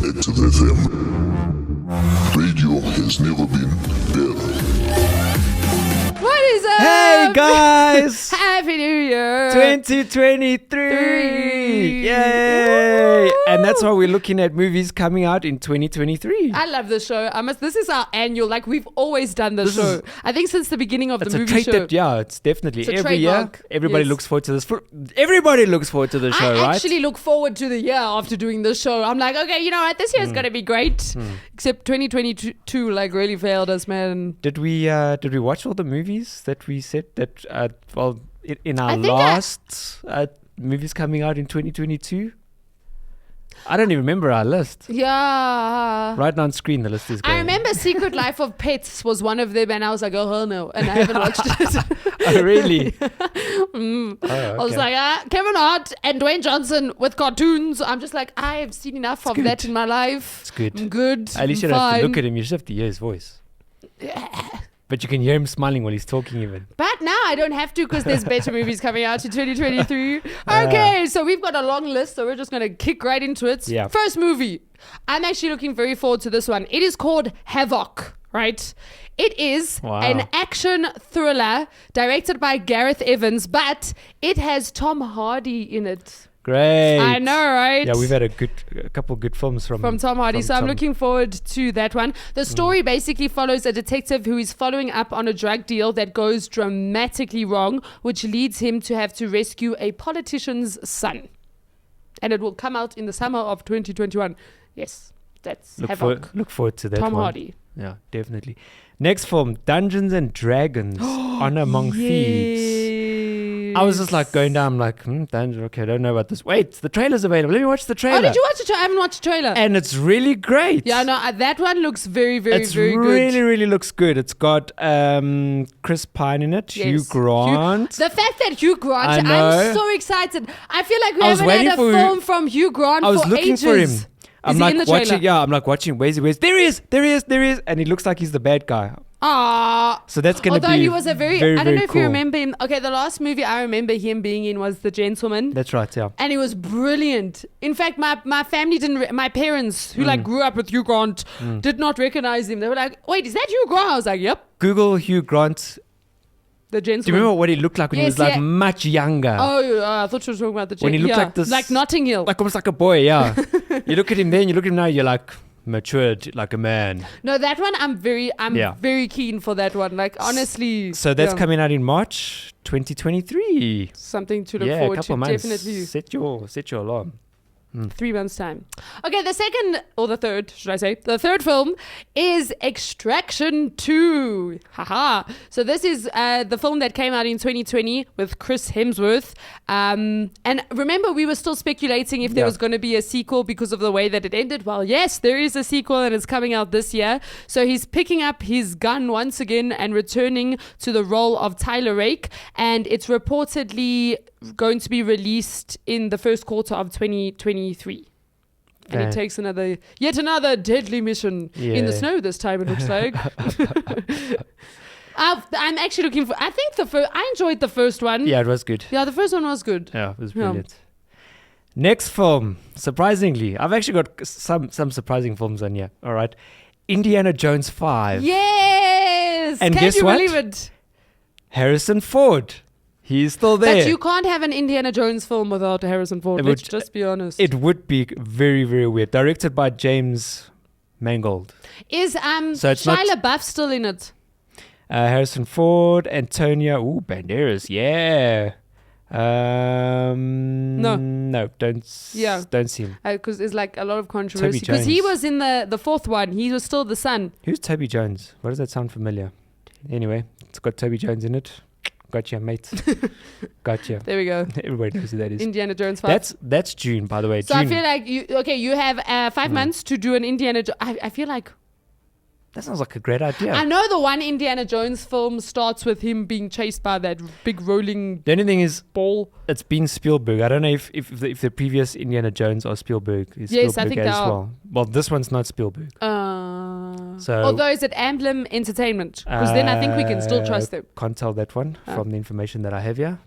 Active FM. Radio has never been better. What is up? Hey guys! Happy New Year! 2023! Yay! And that's why we're looking at movies coming out in 2023. I love this show. This is our annual, like we've always done this show. I think since the beginning of the movie It's a show. trait that, yeah, it's definitely It's a every year. trademark. Everybody Yes. looks forward to this. Everybody looks forward to the show, I right? actually look forward to the year after doing this show. I'm like, okay, you know what? This year is going to be great. Except 2022 like really failed us, man. Did we watch all the movies that we said that in our I think last movies coming out in 2022? I don't even remember our list. Yeah. Right now on screen, the list is going. I remember Secret Life of Pets was one of them, and I was like, oh, hell no. And I haven't watched it. Oh, really? I was okay. like, Kevin Hart and Dwayne Johnson with cartoons. I'm just like, I have seen enough of that in my life. It's good. I'm good. At least you I'm don't have to fine. look at him. You just have to hear his voice. But you can hear him smiling while he's talking even. But now I don't have to because there's better movies coming out in 2023. Okay, so we've got a long list, so we're just going to kick right into it. Yeah. First movie. I'm actually looking very forward to this one. It is called Havoc, right? It is an action thriller directed by Gareth Evans, but it has Tom Hardy in it. Great. I know, right? Yeah, we've had a couple good films from Tom Hardy. So I'm Tom. looking forward to that one. The story basically follows a detective who is following up on a drug deal that goes dramatically wrong, which leads him to have to rescue a politician's son. And it will come out in the summer of 2021. Yes, that's Havoc. Look forward to that Tom one. Hardy. Yeah, definitely. Next film, Dungeons and Dragons, Honor Among Thieves. I was just like going down, I'm like, Dungeon, okay, I don't know about this. Wait, the trailer's available. Let me watch the trailer. Oh, did you watch the trailer? I haven't watched the trailer. And it's really great. Yeah, no, that one looks very, very, very good. It really, really looks good. It's got Chris Pine in it, Hugh Yes. Grant. The fact that Hugh Grant, I know. I'm so excited. I feel like we I was haven't had waiting a for- film from Hugh Grant I was for looking ages. for him. I'm Is he like in the trailer? watching. Yeah, I'm like watching. Where's he? There he is. And he looks like he's the bad guy. Ah. So that's going to be Although he was a very I don't know if cool. you remember him. Okay, the last movie I remember him being in was The Gentleman. That's right, yeah. And he was brilliant. In fact, my family didn't, my parents who like grew up with Hugh Grant did not recognize him. They were like, wait, is that Hugh Grant? I was like, yep, Google Hugh Grant. The Gentleman. Do you remember what he looked like when he Yes, was like yeah. much younger? Oh, I thought you were talking about The When he Gentleman. looked like this- Like Notting Hill. Like almost like a boy, yeah. You look at him then, you look at him now, you're like matured like a man. No, that one I'm Yeah. very keen for that one. Like honestly. So that's yeah, coming out in March 2023. something to look Yeah, a forward couple to. of months. Definitely. Set your alarm. 3 months time. Okay, the second or the third, should I say? The third film is Extraction 2. Haha. So this is the film that came out in 2020 with Chris Hemsworth. And remember, we were still speculating if there was going to be a sequel because of the way that it ended. Well, yes, there is a sequel and it's coming out this year. So he's picking up his gun once again and returning to the role of Tyler Rake. And it's reportedly going to be released in the first quarter of 2023. And it takes yet another deadly mission in the snow this time, it looks like. I'm actually looking for, I think I enjoyed the first one. Yeah, it was good. Yeah, the first one was good. Yeah, it was brilliant. Next film, surprisingly, I've actually got some surprising films on here. All right. Indiana Jones 5. Yes! And Can guess you what? believe it? Harrison Ford. He's still there. But you can't have an Indiana Jones film without Harrison Ford. Let's just be honest. It would be very, very weird. Directed by James Mangold. Is So it's Shia not- LaBeouf still in it? Harrison Ford, Antonio. Ooh, Banderas. Yeah. No, don't see him. Because there's like a lot of controversy. Toby Because he Jones. was in the fourth one. He was still the son. Who's Toby Jones? Why does that sound familiar? Anyway, it's got Toby Jones in it. Gotcha, mate. Gotcha. There we go. Everybody knows who that is. Indiana Jones 5. That's June, by the way. So June. I feel like you have 5 months to do an Indiana Jones. I feel like That sounds like a great idea. I know the one Indiana Jones film starts with him being chased by that big rolling The only thing is, ball. it's been Spielberg. I don't know if the previous Indiana Jones are Spielberg. Is Yes, I Spielberg think they as are. well. Well, this one's not Spielberg. So Although is it Emblem Entertainment? Because then I think we can still trust them. Can't tell that one from the information that I have here.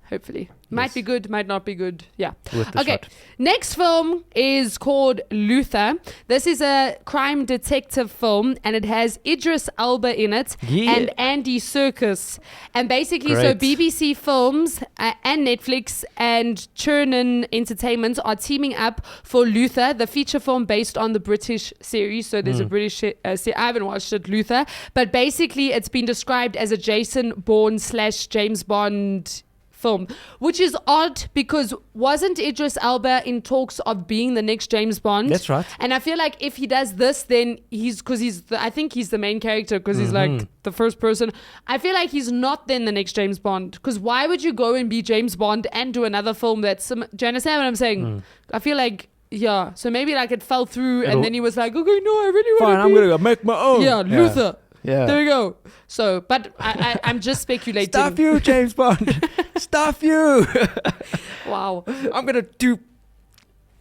Hopefully. Might be good, might not be good. Yeah. Worth the Okay. shot. Next film is called Luther. This is a crime detective film, and it has Idris Elba in it Yeah. and Andy Serkis. And basically, so Great. BBC Films and Netflix and Chernin Entertainment are teaming up for Luther, the feature film based on the British series. So there's a British, I haven't watched it, Luther. But basically, it's been described as a Jason Bourne / James Bond film, which is odd because wasn't Idris Elba in talks of being the next James Bond? That's right. And I feel like if he does this, then I think he's the main character because he's like the first person. I feel like he's not then the next James Bond, because why would you go and be James Bond and do another film that's do you understand what I'm saying? I feel like, yeah, so maybe like it fell through and then he was like, okay, no, I really want Fine, to I'm going to make my own. yeah, Luther. Yeah. There we go. So, but I'm just speculating. Stuff you, James Bond. Stuff you. Wow. I'm going to do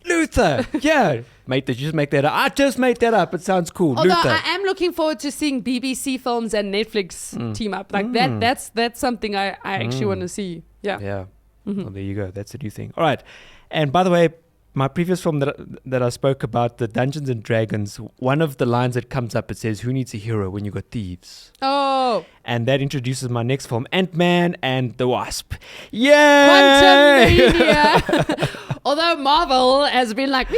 Luther. Yeah. Mate, did you just make that up? I just made that up. It sounds cool. Although Luther. I am looking forward to seeing BBC Films and Netflix team up. Like that's something I actually want to see. Yeah. Yeah. Well, there you go. That's a new thing. All right. And by the way, my previous film that I spoke about, the Dungeons and Dragons, one of the lines that comes up, it says, "Who needs a hero when you got thieves?" Oh, And that introduces my next film, Ant-Man and the Wasp. Yay! Quantumania. Although Marvel has been like,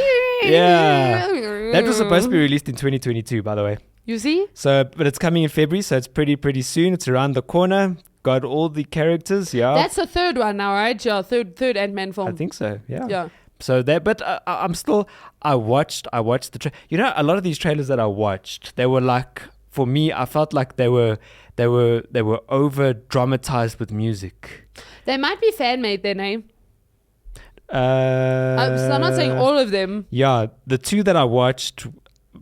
Yeah. That was supposed to be released in 2022, by the way. You see? So, but it's coming in February, so it's pretty soon. It's around the corner. Got all the characters, yeah. That's the third one now, right? Yeah, third Ant-Man film. I think so, yeah. Yeah. So that, but I watched the a lot of these trailers that I watched, they were like, for me, I felt like they were over dramatized with music. They might be fan made, their name. So I'm not saying Uh, all of them. Yeah, the two that I watched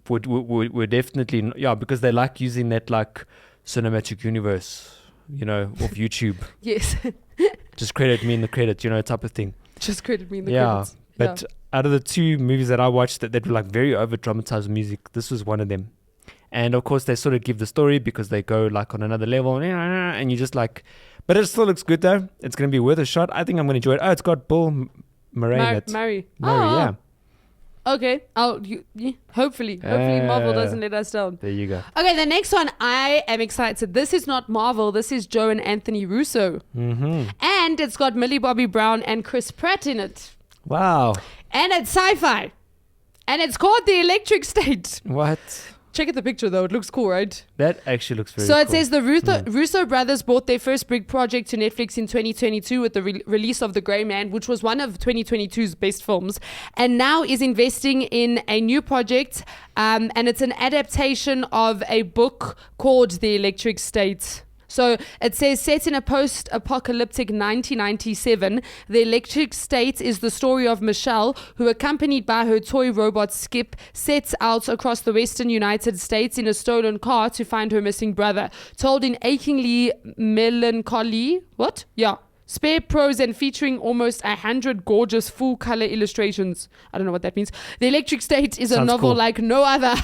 were definitely, because they like using that like cinematic universe, of YouTube. Yes. Just credit me in the credits, type of thing. Just credit me in the Yeah, credits. but out of the two movies that I watched that were like very over dramatized music, this was one of them. And of course, they sort of give the story because they go like on another level, and you just like, but it still looks good though. It's going to be worth a shot. I think I'm going to enjoy it. Oh, it's got Bill Murray in it. Murray. Murray, yeah. Okay. Hopefully Marvel doesn't let us down. There you go. Okay, the next one I am excited. This is not Marvel. This is Joe and Anthony Russo. Mm-hmm. And it's got Millie Bobby Brown and Chris Pratt in it. Wow. And it's sci-fi. And it's called The Electric State. What? Check out the picture though. It looks cool, right? That actually looks very So it cool. says the Russo brothers brought their first big project to Netflix in 2022 with the release of The Grey Man, which was one of 2022's best films, and now is investing in a new project, and it's an adaptation of a book called The Electric State. So it says, set in a post-apocalyptic 1997, The Electric State is the story of Michelle, who, accompanied by her toy robot Skip, sets out across the western United States in a stolen car to find her missing brother. Told in achingly melancholy, spare prose and featuring almost 100 gorgeous full-color illustrations. I don't know what that means. The Electric State is a Sounds novel cool. like no other.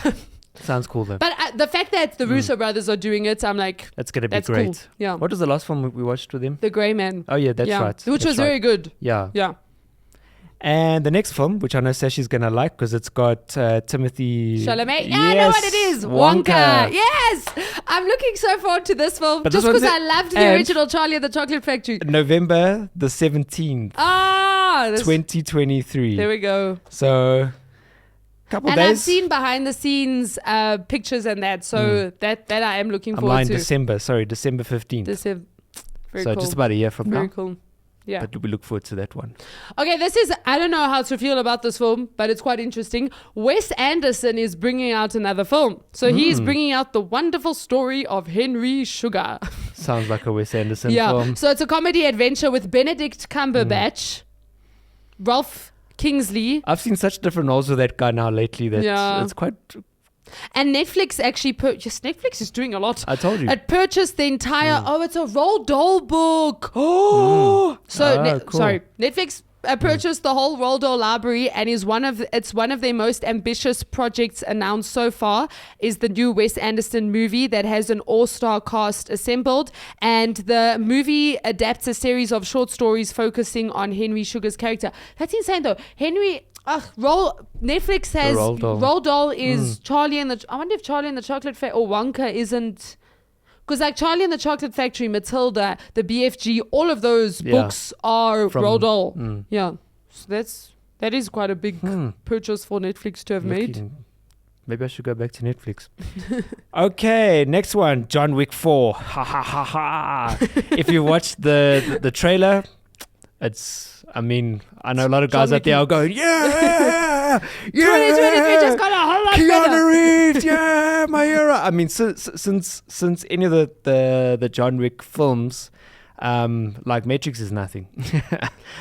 Sounds cool though. But the fact that the Russo brothers are doing it, I'm like, That's going to be that's great. cool. Yeah. What was the last film we watched with him? The Grey Man. Oh yeah, that's right. Which That's was right. very good. Yeah. Yeah. And the next film, which I know Sash is going to like because it's got Timothy Chalamet. Yeah, I know what it is. Wonka. Yes. I'm looking so forward to this film But just this one's because I loved the and- original Charlie and the Chocolate Factory. November the 17th, Ah. 2023. There we go. So, couple And days. I've seen behind the scenes pictures and that. So that I am looking I'm forward lying, to. December 15th. Very So cool. just about a year from Very now. cool. Yeah. But we look forward to that one. Okay, I don't know how to feel about this film, but it's quite interesting. Wes Anderson is bringing out another film. So he's bringing out The Wonderful Story of Henry Sugar. Sounds like a Wes Anderson Yeah. film. So it's a comedy adventure with Benedict Cumberbatch, Ralph Kingsley, I've seen such different roles with that guy now lately that Yeah. it's quite... and Netflix actually purchased. Netflix is doing a lot. I told you. It purchased the entire. Oh, it's a Roald Dahl book. Oh, so Ah, cool. sorry, Netflix purchased the whole Roald Dahl library, and is one of their most ambitious projects announced so far. Is the new Wes Anderson movie that has an all-star cast assembled, and the movie adapts a series of short stories focusing on Henry Sugar's character. That's insane, though. Netflix has Roald Dahl is Charlie and the. I wonder if Charlie and the Chocolate Factory or Wonka isn't. Because like Charlie and the Chocolate Factory, Matilda, the BFG, all of those books are Roald Dahl. Yeah, so that is quite a big purchase for Netflix to have made. Maybe I should go back to Netflix. Okay, next one, John Wick 4. Ha ha ha ha. If you watched the trailer, I know a lot of guys out there are going, yeah, 2023 just got a whole lot Keanu better. Reeves, yeah, my hero. I mean, since any of the John Wick films, like Matrix is nothing.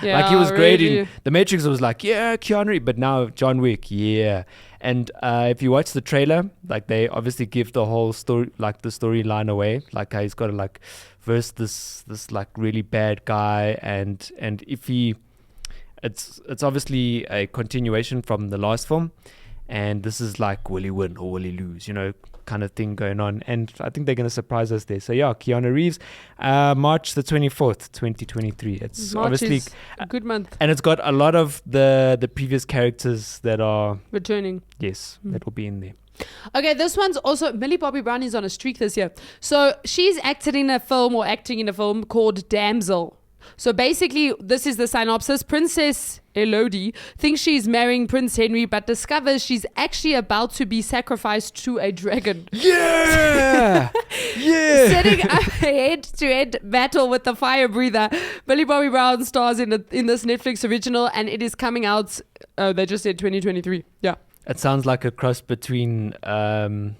Like he was great in the Matrix. Was like, yeah, Keanu Reeves, but now John Wick, yeah. And if you watch the trailer, like they obviously give the whole story, like the storyline away, like how he's got to like verse this like really bad guy, and if he, it's obviously a continuation from the last film, and this is like, will he win or will he lose, kind of thing going on. And I think they're going to surprise us there. So yeah, Keanu Reeves, March the 24th, 2023. It's March obviously is a good month. And it's got a lot of the previous characters that are Returning. Yes, that will be in there. Okay, this one's also, Millie Bobby Brown is on a streak this year. So she's acting in a film called Damsel. So basically, this is the synopsis. Princess Elodie thinks she's marrying Prince Henry, but discovers she's actually about to be sacrificed to a dragon. Yeah! Yeah! Setting up a head-to-head battle with the fire breather. Millie Bobby Brown stars in this Netflix original, and it is coming out, they just said 2023. Yeah. It sounds like a cross between her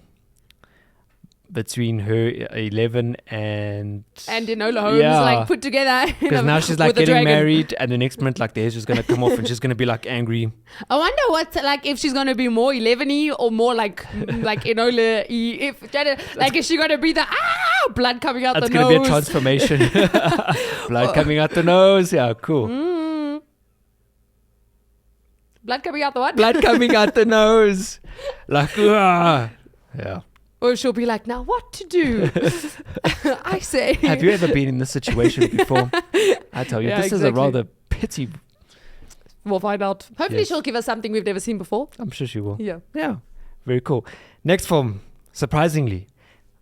11 and Enola Holmes, like put together. Because now she's like getting married, and the next month like the hair's just gonna come off, and she's gonna be like angry. I wonder what, like, if she's gonna be more 11y or more like Enola-y. Is she gonna be the blood coming out the nose? That's gonna be a transformation. Blood coming out the nose. Yeah, cool. Blood coming out the what? Blood coming out the nose. Like, yeah. Or she'll be like, now what to do? I say. Have you ever been in this situation before? I tell you, this is a rather pity. We'll find out. Hopefully she'll give us something we've never seen before. I'm sure she will. Yeah. Yeah. Very cool. Next film, surprisingly,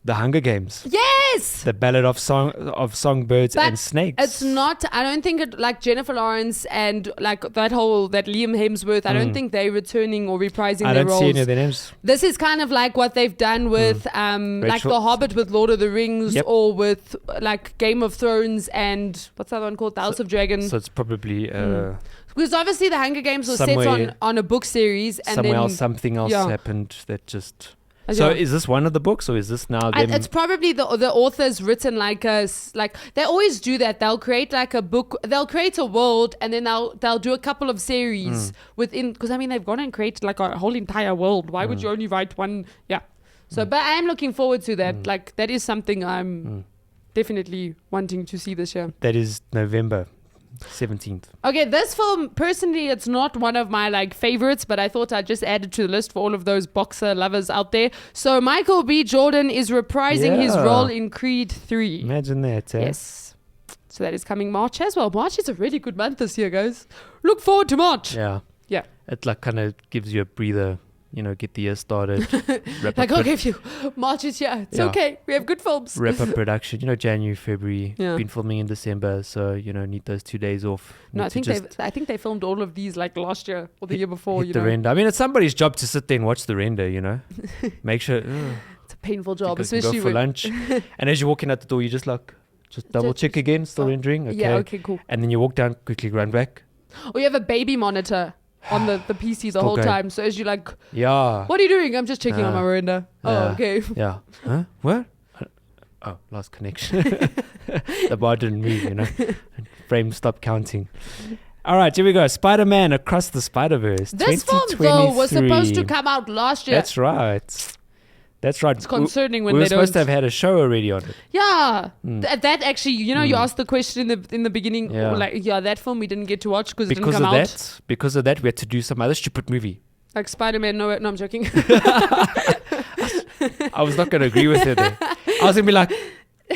The Hunger Games. Yes! The Ballad of Songbirds and Snakes. It's not, I don't think it, like Jennifer Lawrence and like that Liam Hemsworth, I don't think they're returning or reprising their roles. I don't see any of their names. This is kind of like what they've done with like The Hobbit with Lord of the Rings, or with like Game of Thrones and what's the other one called? The House of Dragon. So it's probably because obviously the Hunger Games was set on a book series, and then something else happened that just. So is this one of the books, or is this now them? It's probably the author's written like they always do that. They'll create like a book, they'll create a world, and then they'll do a couple of series within, because I mean they've gone and created like a whole entire world. Why would you only write one? Yeah. So but I am looking forward to that. Like that is something I'm definitely wanting to see this year. That is November 17th. Okay, this film, personally, it's not one of my like favorites, but I thought I'd just add it to the list for all of those boxer lovers out there. So Michael B. Jordan is reprising his role in Creed 3. Imagine that, eh? Yes. So that is coming March as well. March is a really good month this year, guys. Look forward to March. Yeah. Yeah. It like kind of gives you a breather, get the year started. Like, okay, March is here. It's okay. We have good films. Wrap up production. January, February. Been filming in December, so need those 2 days off. No, I think they filmed all of these like last year or the year before. The render. I mean, it's somebody's job to sit there and watch the render. Make sure. It's a painful job, especially go for lunch. And as you're walking out the door, you just double check again, still rendering. Okay. Yeah. Okay. Cool. And then you walk down, quickly run back. Or you have a baby monitor on the PC the whole time. So as you like, what are you doing? I'm just checking on my render. Okay. Yeah. Huh? What? Oh, lost connection. The bar didn't move, Frame stopped counting. All right, here we go. Spider-Man Across the Spider-Verse. This film, though, was supposed to come out last year. That's right. That's right. It's concerning when we were they supposed to don't. have had a show already on it. Yeah, that actually, you asked the question in the beginning. Yeah. That film we didn't get to watch because it didn't Because come of out. that, because of that, we had to do some other stupid movie. Like Spider-Man. No, I'm joking. I was not going to agree with it. Though. I was going to be like,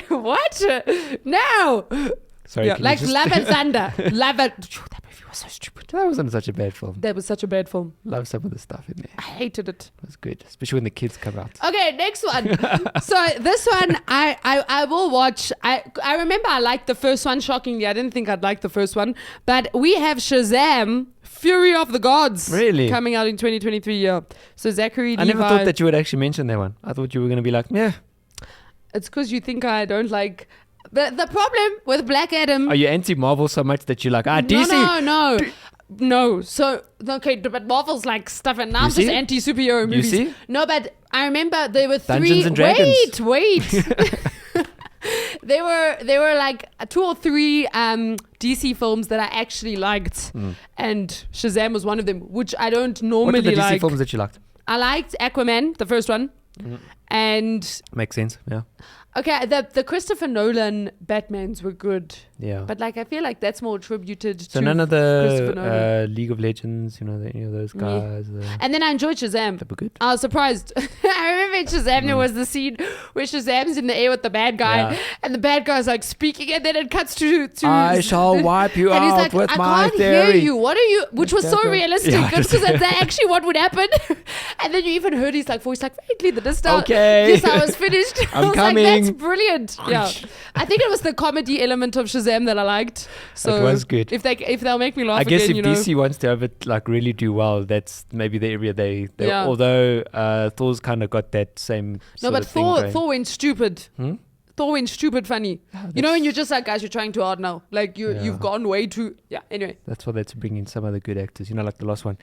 What? No. sorry, Yeah, can you like just- Love and Thunder. Love and that movie was so stupid. That wasn't such a bad film. That was such a bad film. Love some of the stuff in there. I hated it. It was good, especially when the kids come out. Okay, next one. So this one I will watch. I remember I liked the first one. Shockingly, I didn't think I'd like the first one. But we have Shazam, Fury of the Gods. Really? Coming out in 2023, yeah. So Zachary I Levi. never thought that you would actually mention that one. I thought you were going to be like, yeah. It's because you think I don't like... The problem with Black Adam... Are you anti-Marvel so much that you're like, DC? No. So, okay, but Marvel's like stuff, and now You I'm just see? anti-superhero movies. see? No, but I remember there were Dungeons and Dragons. Wait. There were like 2 or 3 DC films that I actually liked, and Shazam was one of them, which I don't What normally are the DC like. films that you liked? I liked Aquaman, the first one, and Makes sense, yeah. okay, the Christopher Nolan Batmans were good. Yeah. But like I feel like that's more attributed So to none of Christopher Nolan. the League of Legends, any of those guys. And then I enjoyed Shazam. They were good. I was surprised. I remember in Shazam there was the scene where Shazam's in the air with the bad guy, Yeah. and the bad guy's like speaking, and then it cuts to I shall wipe you and he's out like, with I my can't theory. hear you. What are you? Which was so Exactly. realistic Yeah, because just- that's actually what would happen. And then you even heard his voice like, faintly, the distance. Okay. Yes, I was finished. I I'm was coming. like, that's brilliant. Yeah. I think it was the comedy element of Shazam that I liked. So It was good. If they'll make me laugh I guess again, if DC wants to have it really do well, that's maybe the area they Yeah. although Thor's kind of got that same No, sort but of thing going. Thor went stupid. Hmm? Thor went stupid funny. And you're just like, guys, you're trying too hard now. Like you've gone way too. Yeah. Anyway. That's why they had to bring in some other good actors, like the last one.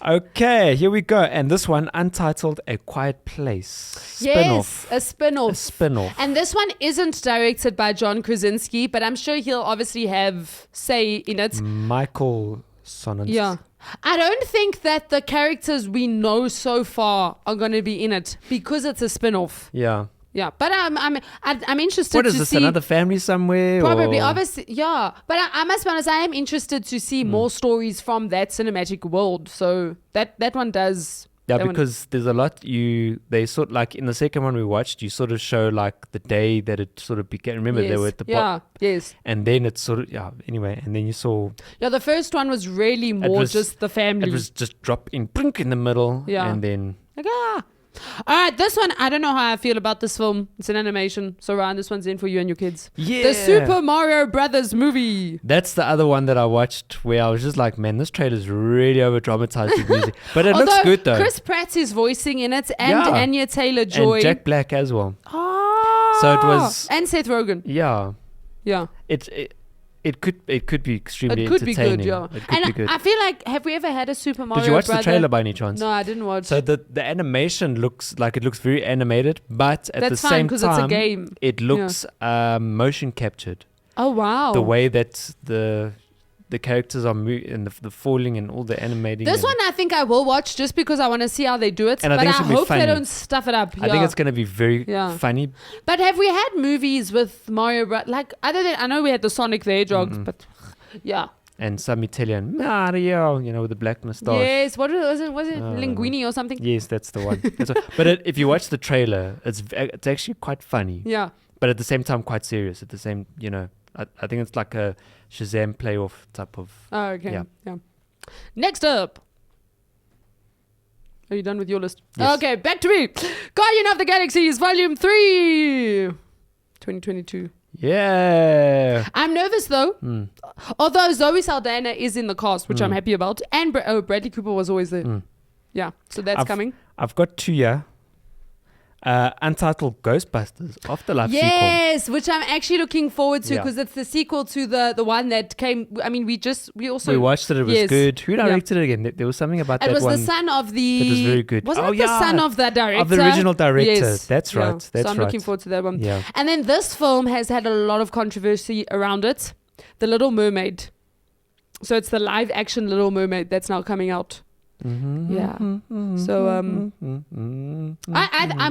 Okay, here we go. And this one, Untitled, A Quiet Place. Spin-off. Yes, a spin-off. A spin-off. And this one isn't directed by John Krasinski, but I'm sure he'll obviously have say in it. Michael Sonnens. Yeah. I don't think that the characters we know so far are going to be in it because it's a spin-off. Yeah. Yeah, but I'm interested What is to this, see. another family somewhere? Probably, or? obviously, yeah. But I must be honest, I am interested to see more stories from that cinematic world. So that one does. Yeah, that one- because there's a lot they sort like in the second one we watched, you sort of show like the day that it sort of began. Remember they were at the bottom. Yes. And then it's sort of, anyway, and then you saw Yeah, the first one was really more was- just the family. it was just drop in, brink in the middle. Yeah. And then, Like, All right, this one, I don't know how I feel about this film. It's an animation. So, Ryan, this one's in for you and your kids. yeah. The Super Mario Brothers movie. That's the other one that I watched where I was just like, man, this trailer's really over dramatized with music. But it looks Although good though. Chris Pratt is voicing in it, and Yeah. Anya Taylor-Joy. And Jack Black as well. Oh. So it was- And Seth Rogen. Yeah. Yeah. It could be extremely It could be entertaining. good, yeah. It could And be good. I feel like, have we ever had a Super Mario Did you watch brother? the trailer by any chance? No, I didn't watch. So the animation looks like it looks very animated, but at That's the fine, same 'cause it's a time, game. it looks motion captured. Oh, wow. The way that the characters are and the falling and all the animating. This and one I think I will watch just because I want to see how they do it. And I but think I it's gonna be hope they funny. don't stuff it up. I think it's going to be very Yeah. funny. But have we had movies with Mario like other than I know we had the Sonic the Hedgehog, but yeah. And some Italian Mario, with the black moustache. Yes, what was it? Was it Linguini or something? Yes, that's the one. But if you watch the trailer, it's actually quite funny. Yeah. But at the same time, quite serious. At the same, I think it's like a Shazam playoff type of. Oh, okay. Yeah. Yeah. Next up. Are you done with your list? Yes. Okay, back to me. Guardian of the Galaxies, Volume 3. 2022. Yeah. I'm nervous though. Although Zoe Saldana is in the cast, which I'm happy about. And Bradley Cooper was always there. Yeah, so that's coming. I've got 2 here. Untitled Ghostbusters Afterlife sequel. Yes, which I'm actually looking forward to Yeah. because it's the sequel to the one that came. I mean, we also We watched it. It was Yes. good. Who Yeah. directed it again? There was something about It that was one. the son of the. that was very good. Wasn't Oh, it the yeah. son of that director? Of the original director. Yes. That's right. That's so I'm right. looking forward to that one. Yeah. And then this film has had a lot of controversy around it. The Little Mermaid. So it's the live action Little Mermaid that's now coming out. Yeah. So I'm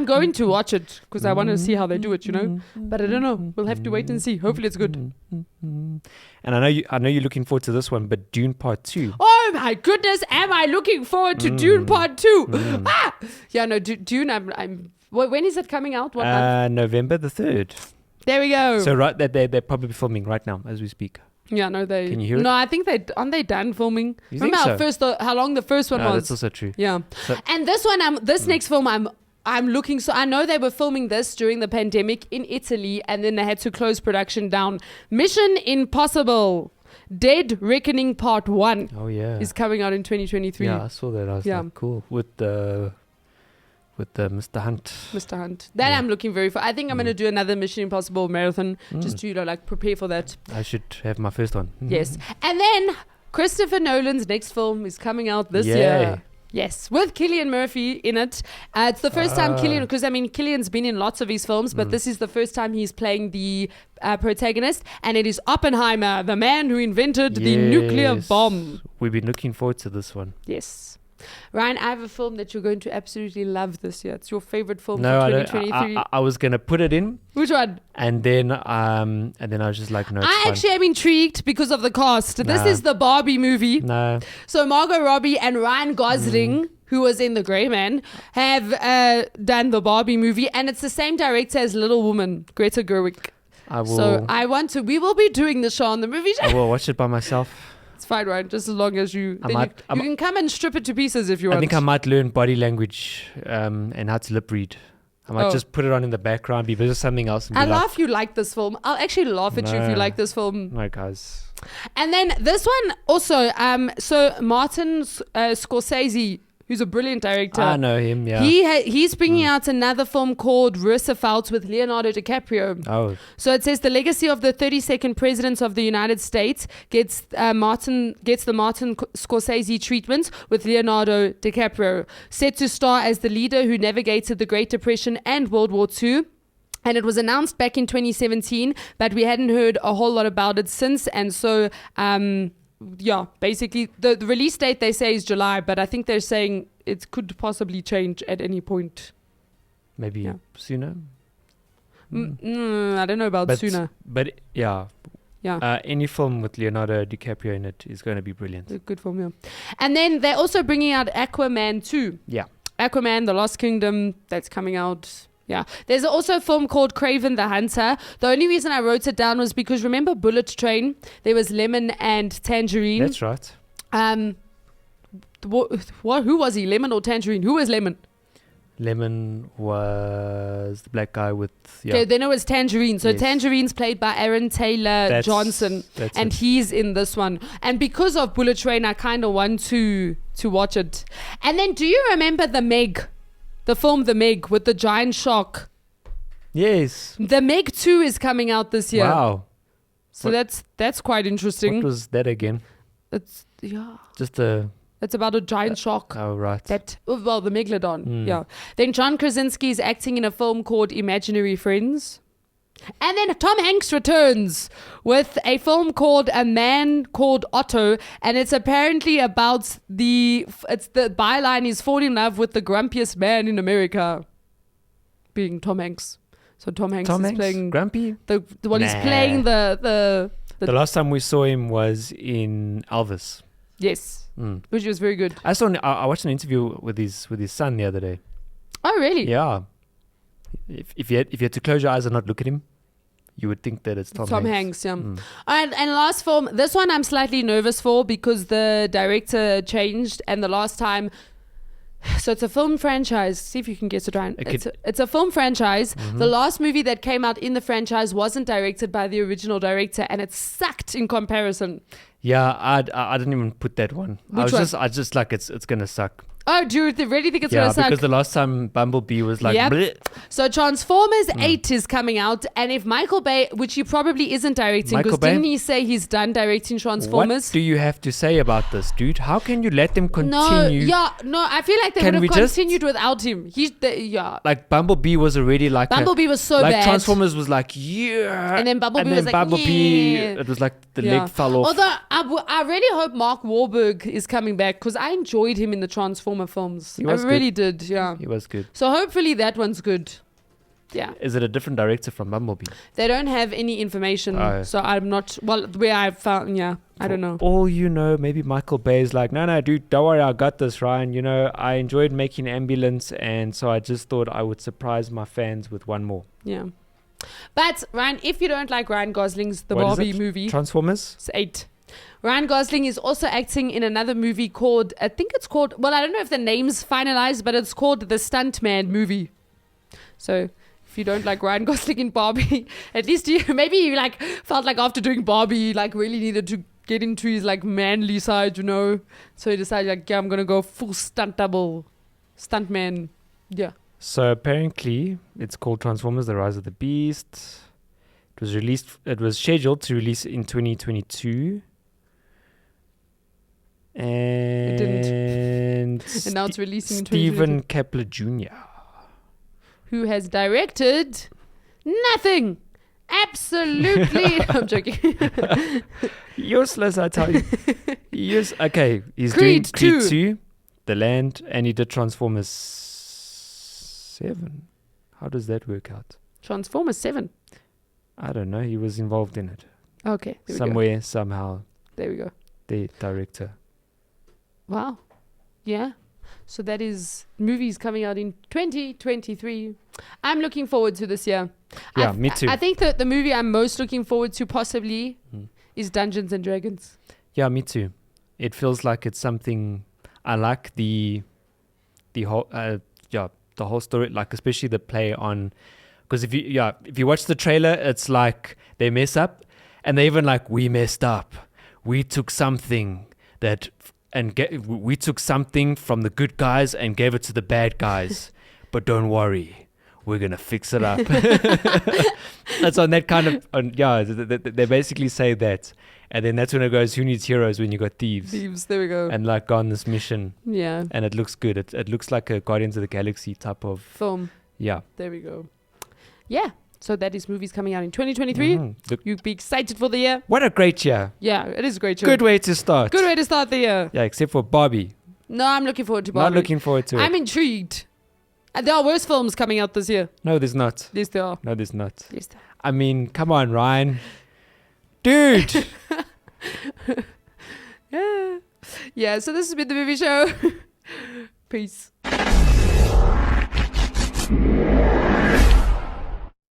going to watch it because I want to see how they do it, you know. But I don't know. We'll have to wait and see. Hopefully it's good. And I know you're looking forward to this one, but Dune Part 2. Oh my goodness, am I looking forward to Dune Part 2? Yeah, no, Dune. When is it coming out? What month? November the 3rd. There we go. So right, they're probably filming right now as we speak. Yeah, no, they. Can you hear it? No, I think aren't they done filming? You Remember think so? how long the first one was? That's also true. Yeah. So- And this one, this next film, I'm looking. So I know they were filming this during the pandemic in Italy, and then they had to close production down. Mission Impossible: Dead Reckoning Part 1 Oh yeah. is coming out in 2023. Yeah, I saw that. I was like, cool. With Mr. Hunt. Mr. Hunt. That I'm looking very for. I think I'm going to do another Mission Impossible marathon just to like prepare for that. I should have my first one. Yes. And then Christopher Nolan's next film is coming out this year. Yes, with Cillian Murphy in it. It's the first time Cillian, because I mean, Cillian's been in lots of his films, but this is the first time he's playing the protagonist, and it is Oppenheimer, the man who invented the nuclear bomb. We've been looking forward to this one. Yes. Ryan, I have a film that you're going to absolutely love this year. It's your favorite film No, for I 2023. don't. I was gonna put it in, Which one? and then I was just like, no. It's I fine. actually am intrigued because of the cast. This Nah. is the Barbie movie. No. So Margot Robbie and Ryan Gosling, who was in The Grey Man, have done the Barbie movie, and it's the same director as Little Woman, Greta Gerwig. I will. So we will be doing the show on the movie show. I will watch it by myself. It's fine, Ryan, just as long as you. I You can come and strip it to pieces if you want. I think I might learn body language and how to lip read. I might just put it on in the background, be busy with something else. And I be like, laugh you like this film. I'll actually laugh at you if you No. like this film. no, guys. And then this one also, so Martin Scorsese, who's a brilliant director. I know him, yeah. He's bringing out another film called Roosevelt with Leonardo DiCaprio. Oh, So it says the legacy of the 32nd president of the United States gets the Martin Scorsese treatment with Leonardo DiCaprio, set to star as the leader who navigated the Great Depression and World War II. And it was announced back in 2017, but we hadn't heard a whole lot about it since. And so, basically the release date they say is July, but I think they're saying it could possibly change at any point. maybe sooner. I don't know about sooner. But yeah. Any film with Leonardo DiCaprio in it is going to be brilliant. A good film, yeah. And then they're also bringing out Aquaman 2. Yeah. Aquaman, The Lost Kingdom, that's coming out. Yeah. There's also a film called Craven the Hunter. The only reason I wrote it down was because remember Bullet Train? There was Lemon and Tangerine. That's right. Who was he? Lemon or Tangerine? Who was Lemon? Lemon was the black guy with... Yeah. Okay, then it was Tangerine. So Yes. Tangerine's played by Aaron Taylor Johnson. That's And it. he's in this one. And because of Bullet Train, I kind of want to watch it. And then do you remember The Meg? The film The Meg with the giant shark. Yes. The Meg 2 is coming out this year. Wow. So that's quite interesting. What was that again? It's Just a... It's about a giant shark. Oh, right. The Megalodon. Yeah. Then John Krasinski is acting in a film called Imaginary Friends. And then Tom Hanks returns with a film called A Man Called Otto, and it's apparently about the byline is fall in love with the grumpiest man in America, being Tom Hanks. So Tom Hanks is playing Grumpy? he's playing the The last time we saw him was in Elvis. yes, which was very good. I watched an interview with his son the other day. Oh really? Yeah. If you had to close your eyes and not look at him, you would think that it's Tom Hanks. Yeah. And last film, this one I'm slightly nervous for because the director changed, and the last time, so it's a film franchise. See if you can guess it right. It's a film franchise. The last movie that came out in the franchise wasn't directed by the original director, and it sucked in comparison. Yeah, I didn't even put that one. Which one? I just like it's gonna suck. Oh, do you really think it's Yeah, gonna suck? because the last time Bumblebee was like, Yep. bleh. So Transformers 8 is coming out, and if Michael Bay, which he probably isn't directing, Michael because Bay? didn't he say he's done directing Transformers? What do you have to say about this, dude? How can you let them continue? I feel like they Can would we have just- continued without him. Yeah. Like Bumblebee was already like Bumblebee was so like bad. Transformers was like yeah, And then Bumblebee was like, yeah. it was like the Yeah. leg fell off. Although I really hope Mark Wahlberg is coming back, because I enjoyed him in the Transformer films. He I was really did, yeah. He was good. So hopefully that one's good. Yeah. Is it a different director from Bumblebee? They don't have any information, Oh. so I'm not, well, where I found, I don't know. All you know, maybe Michael Bay is like, no, dude, don't worry, I got this, Ryan. You know, I enjoyed making Ambulance, and so I just thought I would surprise my fans with one more. Yeah. But, Ryan, if you don't like Ryan Gosling's The What is Barbie it? movie, Transformers? it's 8. Ryan Gosling is also acting in another movie called, I don't know if the name's finalized, but it's called The Stuntman Movie. So, if you don't like Ryan Gosling in Barbie, at least maybe you like felt like after doing Barbie, like really needed to get into his like manly side, you know. So he decided like, yeah, I'm gonna go full stuntman. Yeah. So apparently, it's called Transformers: The Rise of the Beast. It was scheduled to release in 2022. And didn't. And now it's releasing in 2022. Stephen Kepler Jr. Who has directed nothing. Absolutely. I'm joking. Useless, I tell you. Okay, he's Creed doing Creed 2. 2, The Land, and he did Transformers 7. How does that work out? Transformers 7. I don't know. He was involved in it. Okay. There we go. Somewhere, somehow, There we go. the director. Wow. Yeah. So that is movies coming out in 2023. I'm looking forward to this year. Yeah, me too. I think that the movie I'm most looking forward to possibly is Dungeons and Dragons. Yeah, me too. It feels like it's something. I like the whole the whole story, like especially the play on, because if you watch the trailer, it's like they mess up, and they even like, we messed up, we took something that we took something from the good guys and gave it to the bad guys, but don't worry, we're gonna fix it up. That's on that kind of they basically say that, and then that's when it goes, who needs heroes when you got thieves? There we go. And like go on this mission, Yeah. and it looks good. It looks like a Guardians of the Galaxy type of Film. yeah. There we go. Yeah. So that is movies coming out in 2023. You'd be excited for the year. What a great year! Yeah, it is a great show. Good way to start. Good way to start the year. Yeah, except for Barbie. No, I'm looking forward to Barbie. Not looking forward to I'm it. intrigued. There are worse films coming out this year. No, there's not. Yes, there are. No, there's not. Yes, there are. I mean, come on, Ryan. Dude! Yeah. Yeah, so this has been the movie show. Peace.